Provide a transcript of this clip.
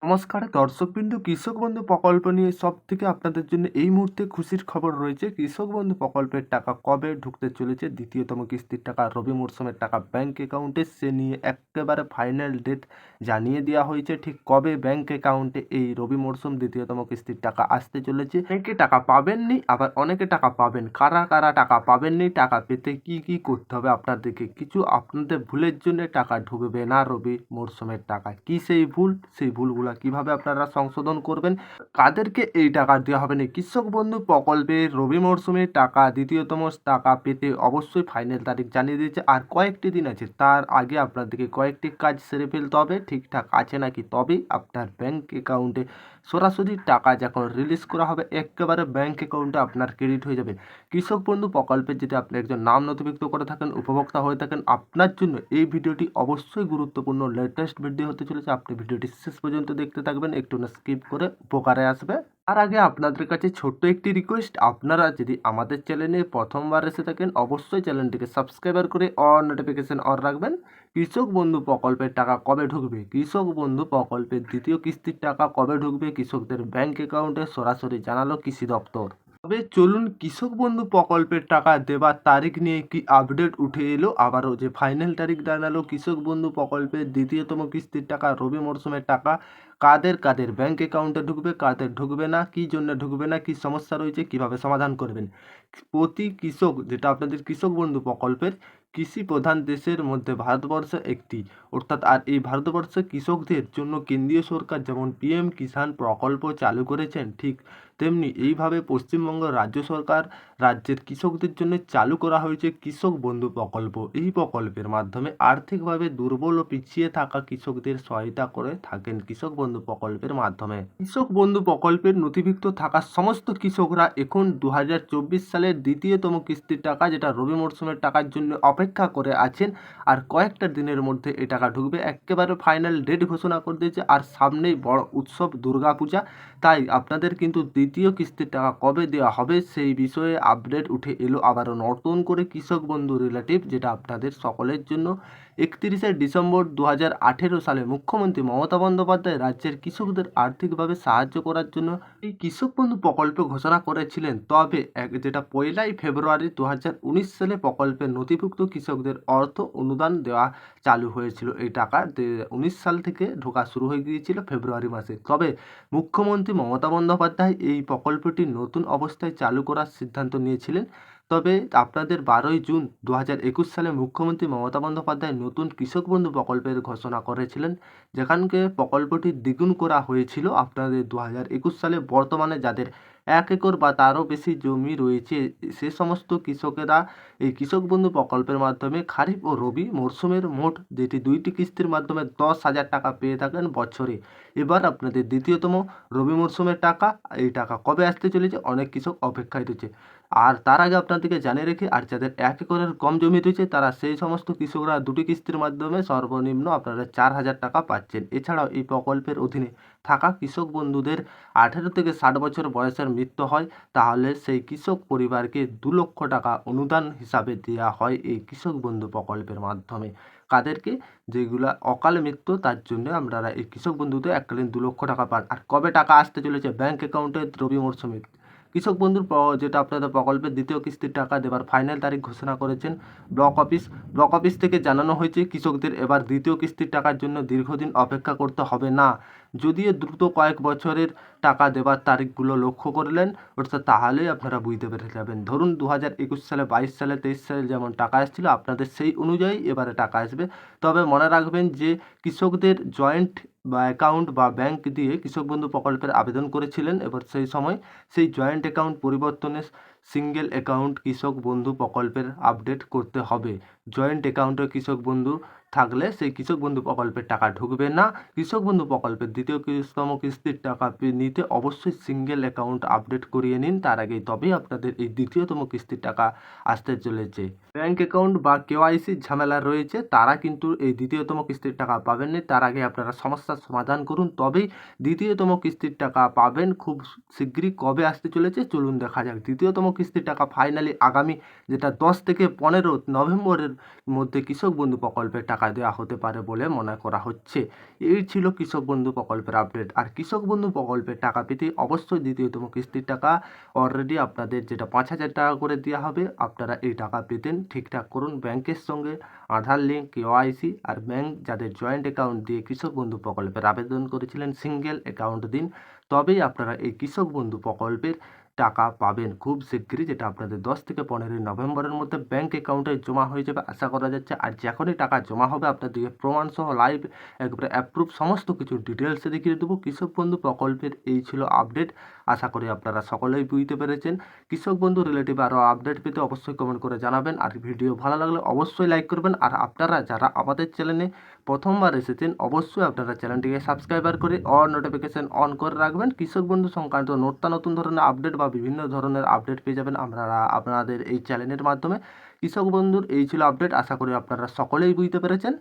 নমস্কার দর্শকবৃন্দ, কৃষক বন্ধু প্রকল্প নিয়ে সব থেকে আপনাদের জন্য এই মুহূর্তে খুশির খবর রয়েছে। কৃষক বন্ধু প্রকল্পের টাকা কবে ঢুকতে চলেছে, দ্বিতীয়তম কিস্তির টাকা, রবি মরশুমের টাকা ব্যাংক অ্যাকাউন্টে, সে নিয়ে একেবারে ফাইনাল ডেট জানিয়ে দেওয়া হয়েছে। ঠিক কবে ব্যাংক অ্যাকাউন্টে এই রবি মরশুম দ্বিতীয়তম কিস্তির টাকা আসতে চলেছে। অনেকে টাকা পাবেননি, আবার অনেকে টাকা পাবেন। কারা কারা টাকা পাবেননি, টাকা পেতে কি কি করতে হবে আপনাদেরকে, কিছু আপনাদের ভুলের জন্য টাকা ঢুকবে না রবি মরশুমের টাকা। কি সেই ভুল, সেই ভুলগুলো কিভাবে আপনারা সংশোধন করবেন, কাদেরকে এই টাকা দেওয়া হবে না। কৃষক বন্ধু প্রকল্পে রবি মরশুমে টাকা দ্বিতীয়তম টাকা পেতে অবশ্যই ফাইনাল তারিখ জানিয়ে দিয়েছে। আর কয়েকটি দিন আছে, তার আগে আপনাদেরকে কয়েকটি কাজ সেরে ফেলতে হবে, ঠিকঠাক আছে নাকি, তবেই আপনার ব্যাংক অ্যাকাউন্টে সরাসরি টাকা যখন রিলিজ করা হবে একেবারে ব্যাংক অ্যাকাউন্টে আপনার ক্রেডিট হয়ে যাবে। কৃষক বন্ধু প্রকল্পে যদি আপনি একজন নাম নথিভুক্ত করে থাকেন, উপভোক্তা হয়ে থাকেন, আপনার জন্য এই ভিডিওটি অবশ্যই গুরুত্বপূর্ণ, লেটেস্ট ভিডিও হতে চলেছে। আপনি ভিডিওটি শেষ পর্যন্ত দেখতে থাকবেন, একটু না স্কিপ করে, উপকারে আসবে। তার আগে আপনাদের কাছে ছোট্ট একটি রিকোয়েস্ট, আপনারা যদি আমাদের চ্যানেলে প্রথমবার এসে থাকেন অবশ্যই চ্যানেলটিকে সাবস্ক্রাইবার করে অল নোটিফিকেশন অন রাখবেন। কৃষক বন্ধু প্রকল্পের টাকা কবে ঢুকবে, কৃষক বন্ধু প্রকল্পের দ্বিতীয় কিস্তির টাকা কবে ঢুকবে কৃষকদের ব্যাংক অ্যাকাউন্টে, সরাসরি জানালো কৃষি দপ্তর। তবে চলুন, কৃষক বন্ধু প্রকল্পের টাকা দেবার তারিখ নিয়ে কি আপডেট উঠে এলো, আবারও যে ফাইনাল তারিখ জানালো কৃষক বন্ধু প্রকল্পের দ্বিতীয়তম কিস্তির টাকা, রবি মরশুমের টাকা কাদের কাদের ব্যাংক অ্যাকাউন্টে ঢুকবে, কাদের ঢুকবে না, কী জন্য ঢুকবে না, কী সমস্যা রয়েছে, কিভাবে সমাধান করবেন। প্রতি কৃষক, যেটা আপনাদের কৃষক বন্ধু প্রকল্পের, কৃষি প্রধান দেশের মধ্যে ভারতবর্ষ একটি, অর্থাৎ আর এই ভারতবর্ষে কৃষকদের জন্য কেন্দ্রীয় সরকার যেমন পিএম কিষাণ প্রকল্প চালু করেছেন, ঠিক তেমনি এইভাবে পশ্চিমবঙ্গ রাজ্য সরকার রাজ্যের কৃষকদের জন্য চালু করা হয়েছে কৃষক বন্ধু প্রকল্প। এই প্রকল্পের মাধ্যমে আর্থিকভাবে দুর্বল ও পিছিয়ে থাকা কৃষকদের সহায়তা করে থাকেন কৃষক বন্ধু প্রকল্পের মাধ্যমে। কৃষক বন্ধু প্রকল্পের নথিভুক্ত থাকা সমস্ত কৃষকরা এখন 2024 সালের দ্বিতীয়তম কিস্তির টাকা, যেটা রবি মরশুমের টাকার জন্য অপেক্ষা করে আছেন। আর কয়েকটা দিনের মধ্যে এই টাকা ঢুকবে, একেবারে ফাইনাল ডেট ঘোষণা করে দিয়েছে। আর সামনেই বড় উৎসব দুর্গাপূজা, তাই আপনাদের কিন্তু দ্বিতীয় কিস্তির টাকা কবে দেওয়া হবে সেই বিষয়ে আপডেট উঠে এলো আবারও নতুন করে কৃষক বন্ধু রিলেটিভ, যেটা আপনাদের সকলের জন্য। 31শে ডিসেম্বর 2018 সালে মুখ্যমন্ত্রী মমতা বন্দ্যোপাধ্যায় রাজ্যের কৃষকদের আর্থিকভাবে সাহায্য করার জন্য এই কৃষক বন্ধু প্রকল্প ঘোষণা করেছিলেন। তবে যেটা 1লাই ফেব্রুয়ারি 2019 সালে প্রকল্পের নথিভুক্ত কৃষকদের অর্থ অনুদান দেওয়া চালু হয়েছিল। এই টাকা 19 সাল থেকে ঢোকা শুরু হয়ে গিয়েছিল ফেব্রুয়ারি মাসে। তবে মুখ্যমন্ত্রী মমতা বন্দ্যোপাধ্যায় এই প্রকল্পটি নতুন অবস্থায় চালু করার সিদ্ধান্ত নিয়েছিলেন। তবে আপনাদের 12ই জুন 2021 সালে মুখ্যমন্ত্রী মমতা বন্দ্যোপাধ্যায় নতুন কৃষক বন্ধু প্রকল্পের ঘোষণা করেছিলেন, যেখানকে প্রকল্পটি দ্বিগুণ করা হয়েছিল আপনাদের 2021 সালে। বর্তমানে যাদের 1 একর বা তারও বেশি জমি রয়েছে, সে সমস্ত কৃষকেরা এই কৃষক বন্ধু প্রকল্পের মাধ্যমে খারিফ ও রবি মরশুমের মোট যেটি 2টি কিস্তির মাধ্যমে 10,000 টাকা পেয়ে থাকেন বছরে। এবার আপনাদের দ্বিতীয়তম রবি মরশুমের টাকা, এই টাকা কবে আসতে চলেছে অনেক কৃষক অপেক্ষায় রয়েছে। আর তার আগে আপনাদেরকে জানিয়ে রেখে, আর যাদের 1 একরের কম জমি রয়েছে তারা সেই সমস্ত কৃষকরা 2টি কিস্তির মাধ্যমে সর্বনিম্ন আপনারা 4,000 টাকা পাচ্ছেন। এছাড়াও এই প্রকল্পের অধীনে থাকা কৃষক বন্ধুদের 18 থেকে 60 বছর বয়সের মৃত্যু হয়, তাহলে সেই কৃষক পরিবারকে 2 লক্ষ টাকা অনুদান হিসাবে দেওয়া হয় এই কৃষক বন্ধু প্রকল্পের মাধ্যমে। কাদেরকে, যেগুলা অকালে মৃত্যু, তার জন্য আপনারা এই কৃষক বন্ধুতে এককালীন 2 লক্ষ টাকা পান। আর কবে টাকা আসতে চলেছে ব্যাংক অ্যাকাউন্টে রবি মরশুমে, কৃষক বন্ধুর যেটা আপনাদের প্রকল্পের দ্বিতীয় কিস্তির টাকা দেবার ফাইনাল তারিখ ঘোষণা করেছেন ব্লক অফিস থেকে জানানো হয়েছে কৃষকদের এবার দ্বিতীয় কিস্তির টাকার জন্য দীর্ঘদিন অপেক্ষা করতে হবে না। যদিও দ্রুত কয়েক বছরের টাকা দেবার তারিখগুলো লক্ষ্য করলেন, অর্থাৎ তাহলেই আপনারা বুঝতে পেরে যাবেন। ধরুন 2021 সালে, 22 সালে, 23 সালে যেমন টাকা এসেছিল, আপনাদের সেই অনুযায়ী এবারে টাকা আসবে। তবে মনে রাখবেন যে কৃষকদের জয়েন্ট বা অ্যাকাউন্ট বা ব্যাংক দিয়ে কৃষক বন্ধু প্রকল্পের আবেদন করেছিলেন, এবার সেই সময় সেই জয়েন্ট অ্যাকাউন্ট পরিবর্তনে সিঙ্গেল অ্যাকাউন্ট কৃষক বন্ধু প্রকল্পের আপডেট করতে হবে। জয়েন্ট অ্যাকাউন্টে কৃষক বন্ধু থাকলে সেই কৃষক বন্ধু প্রকল্পের টাকা ঢুকবে না। কৃষক বন্ধু প্রকল্পের দ্বিতীয়তম কিস্তির টাকা নিতে অবশ্যই সিঙ্গেল অ্যাকাউন্ট আপডেট করিয়ে নিন তার আগেই, তবেই আপনাদের এই দ্বিতীয়তম কিস্তির টাকা আসতে চলেছে। ব্যাংক অ্যাকাউন্ট বা কেওয়াইসির ঝামেলা রয়েছে, তারা কিন্তু এই দ্বিতীয়তম কিস্তির টাকা পাবেননি। তার আগে আপনারা সমস্যার সমাধান করুন, তবেই দ্বিতীয়তম কিস্তির টাকা পাবেন। খুব শীঘ্রই কবে আসতে চলেছে চলুন দেখা যাক। দ্বিতীয়তম কিস্তির টাকা ফাইনালি আগামী যেটা 10 থেকে 15 নভেম্বরের মধ্যে কৃষক বন্ধু প্রকল্পের টাকা টাকা দেওয়া হতে পারে বলে মনে করা হচ্ছে। এই ছিল কৃষক বন্ধু প্রকল্পের আপডেট। আর কৃষক বন্ধু প্রকল্পের টাকা পেতে অবশ্যই দ্বিতীয়তম কিস্তির টাকা অলরেডি আপনাদের যেটা 5,000 টাকা করে দেওয়া হবে, আপনারা এই টাকা পেতেন। ঠিকঠাক করুন ব্যাংকের সঙ্গে আধার লিঙ্ক, কেওয়াইসি, আর ব্যাংক যাদের জয়েন্ট অ্যাকাউন্ট দিয়ে কৃষক বন্ধু প্রকল্পের আবেদন করেছিলেন সিঙ্গেল অ্যাকাউন্ট দিন, তবেই আপনারা এই কৃষক বন্ধু প্রকল্পের টাকা পাবেন খুব শিগগিরই, যেটা আপনাদের 10 থেকে 15 নভেম্বরের মধ্যে ব্যাংক অ্যাকাউন্টে জমা হয়ে যাবে আশা করা যাচ্ছে। আর যখনই টাকা জমা হবে আপনাদেরকে প্রমাণসহ লাইভ একবারে অ্যাপ্রুভ সমস্ত কিছু ডিটেলসে দেখিয়ে দেবো। কৃষক বন্ধু প্রকল্পের এই ছিল আপডেট। আশা করি আপনারা সকলেই বুঝতে পেরেছেন। কৃষক বন্ধু রিলেটিভ আরও আপডেট পেতে অবশ্যই কমেন্ট করে জানাবেন। আর ভিডিও ভালো লাগলে অবশ্যই লাইক করবেন। আর আপনারা যারা আমাদের চ্যানেলে প্রথমবার এসেছেন অবশ্যই আপনারা চ্যানেলটিকে সাবস্ক্রাইবার করে অল নোটিফিকেশন অন করে রাখবেন। কৃষক বন্ধু সংক্রান্ত নতুন ধরনের আপডেট বা বিভিন্ন ধরনের আপডেট পেয়ে যাবেন আপনারা আপনাদের এই চ্যানেলের মাধ্যমে। কৃষক বন্ধুর এই ছিল আপডেট। আশা করি আপনারা সকলেই বুঝতে পেরেছেন।